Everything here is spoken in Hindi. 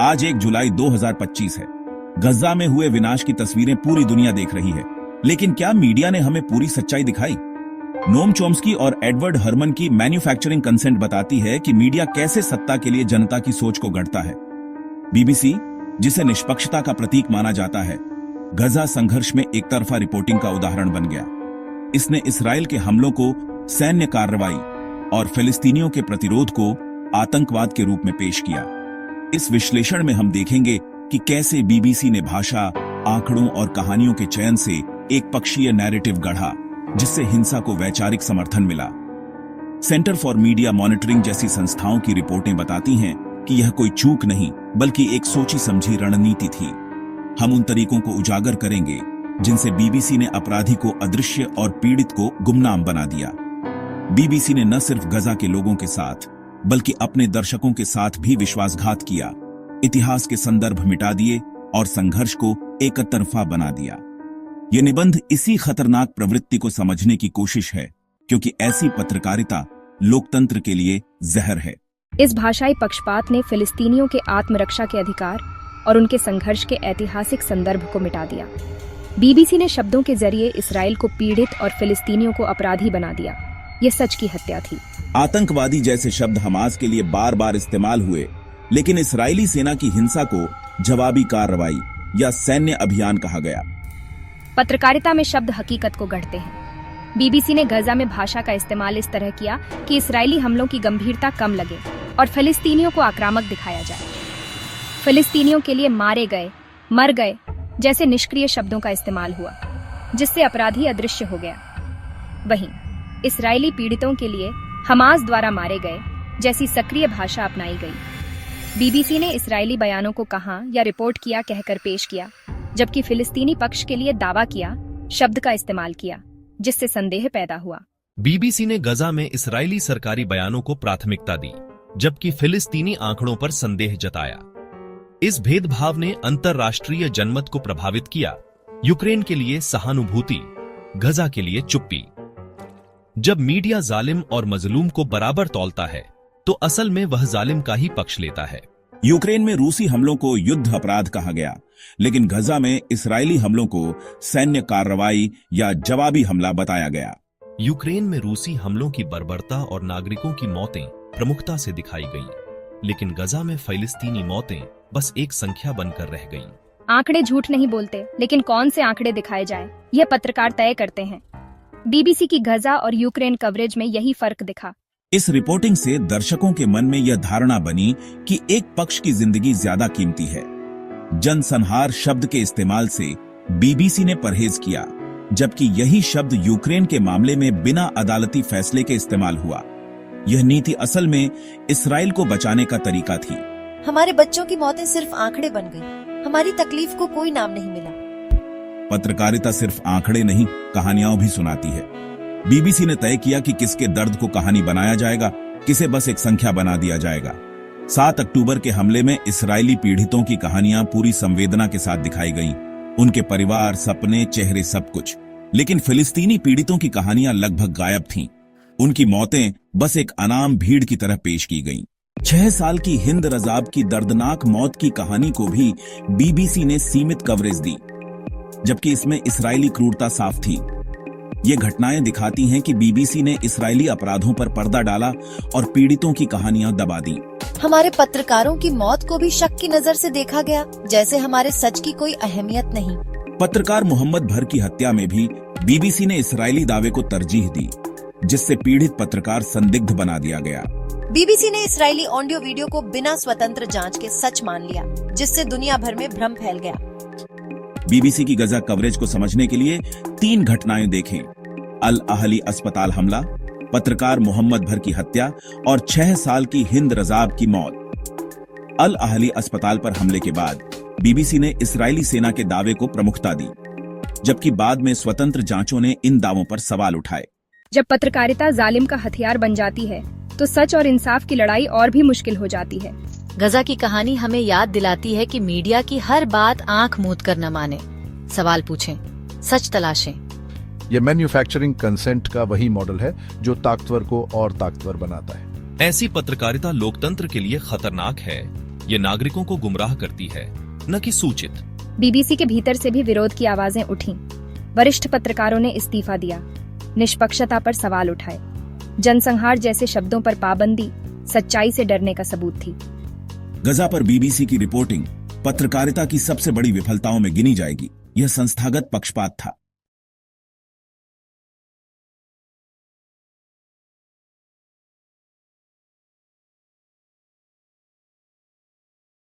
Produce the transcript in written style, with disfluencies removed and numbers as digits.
आज 1 जुलाई 2025 है। गजा में हुए विनाश की तस्वीरें पूरी दुनिया देख रही है, लेकिन क्या मीडिया ने हमें पूरी सच्चाई दिखाई? नोम चॉम्स्की और एडवर्ड हरमन की मैन्युफैक्चरिंग कंसेंट बताती है कि मीडिया कैसे सत्ता के लिए जनता की सोच को गढ़ता है। बीबीसी, जिसे निष्पक्षता का प्रतीक माना जाता है, गजा संघर्ष में एक तरफा रिपोर्टिंग का उदाहरण बन गया। इसने इसराइल के हमलों को सैन्य कार्रवाई और फिलिस्तीनियों के प्रतिरोध को आतंकवाद के रूप में पेश किया। इस विश्लेषण में हम देखेंगे कि कैसे बीबीसी ने भाषा, आंकड़ों और कहानियों के चयन से एक पक्षीय नैरेटिव गढ़ा, जिससे हिंसा को वैचारिक समर्थन मिला। सेंटर फॉर मीडिया मॉनिटरिंग जैसी संस्थाओं की रिपोर्टें बताती हैं कि यह कोई चूक नहीं, बल्कि एक सोची समझी रणनीति थी। हम उन तरीकों को उजागर करेंगे जिनसे बीबीसी ने अपराधी को अदृश्य और पीड़ित को गुमनाम बना दिया। बीबीसी ने न सिर्फ गजा के लोगों के साथ, बल्कि अपने दर्शकों के साथ भी विश्वासघात किया, इतिहास के संदर्भ मिटा दिए और संघर्ष को एकतरफा बना दिया। यह निबंध इसी खतरनाक प्रवृत्ति को समझने की कोशिश है, क्योंकि ऐसी पत्रकारिता लोकतंत्र के लिए जहर है। इस भाषाई पक्षपात ने फिलिस्तीनियों के आत्मरक्षा के अधिकार और उनके संघर्ष के ऐतिहासिक संदर्भ को मिटा दिया। बीबीसी ने शब्दों के जरिए इसराइल को पीड़ित और फिलिस्तीनियों को अपराधी बना दिया। यह सच की हत्या थी। आतंकवादी जैसे शब्द हमास के लिए बार बार इस्तेमाल हुए, लेकिन इस्राएली सेना की हिंसा को जवाबी कार्रवाई या सैन्य अभियान कहा गया। पत्रकारिता में शब्द हकीकत को गढ़ते हैं। बीबीसी ने गजा में भाषा का इस्तेमाल इस तरह किया कि इसराइली हमलों की गंभीरता कम लगे और फिलिस्तीनियों को आक्रामक दिखाया जाए। फिलिस्तीनियों के लिए मारे गए, मर गए जैसे निष्क्रिय शब्दों का इस्तेमाल हुआ, जिससे अपराधी अदृश्य हो गया। वहीं इसराइली पीड़ितों के लिए हमास द्वारा मारे गए जैसी सक्रिय भाषा अपनाई गई। बीबीसी ने इसराइली बयानों को कहा या रिपोर्ट किया कहकर पेश किया, जबकि फिलिस्तीनी पक्ष के लिए दावा किया शब्द का इस्तेमाल किया, जिससे संदेह पैदा हुआ। बीबीसी ने गजा में इसराइली सरकारी बयानों को प्राथमिकता दी, जबकि फिलिस्तीनी आंकड़ों पर संदेह जताया। इस भेदभाव ने अंतर्राष्ट्रीय जनमत को प्रभावित किया। यूक्रेन के लिए सहानुभूति, गजा के लिए चुप्पी। जब मीडिया जालिम और मजलूम को बराबर तौलता है, तो असल में वह जालिम का ही पक्ष लेता है। यूक्रेन में रूसी हमलों को युद्ध अपराध कहा गया, लेकिन गजा में इसराइली हमलों को सैन्य कार्रवाई या जवाबी हमला बताया गया। यूक्रेन में रूसी हमलों की बर्बरता और नागरिकों की मौतें प्रमुखता से दिखाई गईं, लेकिन गजा में फिलिस्तीनी मौतें बस एक संख्या बनकर रह गईं। आंकड़े झूठ नहीं बोलते, लेकिन कौन से आंकड़े दिखाए जाएं, यह पत्रकार तय करते हैं। बीबीसी की गजा और यूक्रेन कवरेज में यही फर्क दिखा। इस रिपोर्टिंग से दर्शकों के मन में यह धारणा बनी कि एक पक्ष की जिंदगी ज्यादा कीमती है। जनसंहार शब्द के इस्तेमाल से बीबीसी ने परहेज किया, जबकि यही शब्द यूक्रेन के मामले में बिना अदालती फैसले के इस्तेमाल हुआ। यह नीति असल में इसराइल को बचाने का तरीका थी। हमारे बच्चों की मौतें सिर्फ आंकड़े बन गई, हमारी तकलीफ को कोई नाम नहीं मिला। पत्रकारिता सिर्फ आंकड़े नहीं, कहानियां भी सुनाती है। बीबीसी ने तय किया कि किसके दर्द को कहानी बनाया जाएगा, किसे बस एक संख्या बना दिया जाएगा। 7 अक्टूबर के हमले में इसराइली पीड़ितों की कहानियां पूरी संवेदना के साथ दिखाई गईं, उनके परिवार, सपने, चेहरे, सब कुछ। लेकिन फिलिस्तीनी पीड़ितों की कहानियां लगभग गायब थीं। उनकी मौतें बस एक अनाम भीड़ की तरह पेश की गईं। 6 साल की हिंद रजाब की दर्दनाक मौत की कहानी को भी बीबीसी ने सीमित कवरेज दी, जबकि इसमें इसराइली क्रूरता साफ थी। ये घटनाएं दिखाती हैं कि बीबीसी ने इसराइली अपराधों पर पर्दा डाला और पीड़ितों की कहानियां दबा दी। हमारे पत्रकारों की मौत को भी शक की नजर से देखा गया, जैसे हमारे सच की कोई अहमियत नहीं। पत्रकार मोहम्मद भर की हत्या में भी बीबीसी ने इसराइली दावे को तरजीह दी, जिससे पीड़ित पत्रकार संदिग्ध बना दिया गया। बीबीसी ने इसराइली ऑडियो वीडियो को बिना स्वतंत्र जांच के सच मान लिया, जिससे दुनिया भर में भ्रम फैल गया। बीबीसी की गजा कवरेज को समझने के लिए 3 घटनाएं देखें: अल अहली अस्पताल हमला, पत्रकार मोहम्मद भर की हत्या और 6 साल की हिंद रजाब की मौत। अल अहली अस्पताल पर हमले के बाद बीबीसी ने इसराइली सेना के दावे को प्रमुखता दी, जबकि बाद में स्वतंत्र जांचों ने इन दावों पर सवाल उठाए। जब पत्रकारिता जालिम का हथियार बन जाती है, तो सच और इंसाफ की लड़ाई और भी मुश्किल हो जाती है। गजा की कहानी हमें याद दिलाती है कि मीडिया की हर बात आंख मूंद कर न माने, सवाल पूछें, सच तलाशें। ये मैन्युफैक्चरिंग कंसेंट का वही मॉडल है जो ताकतवर को और ताकतवर बनाता है। ऐसी पत्रकारिता लोकतंत्र के लिए खतरनाक है, ये नागरिकों को गुमराह करती है, न कि सूचित। बीबीसी के भीतर से भी विरोध की आवाजें उठीं। वरिष्ठ पत्रकारों ने इस्तीफा दिया, निष्पक्षता पर सवाल उठाए। जनसंहार जैसे शब्दों पर पाबंदी सच्चाई से डरने का सबूत थी। गजा पर बीबीसी की रिपोर्टिंग पत्रकारिता की सबसे बड़ी विफलताओं में गिनी जाएगी। यह संस्थागत पक्षपात था।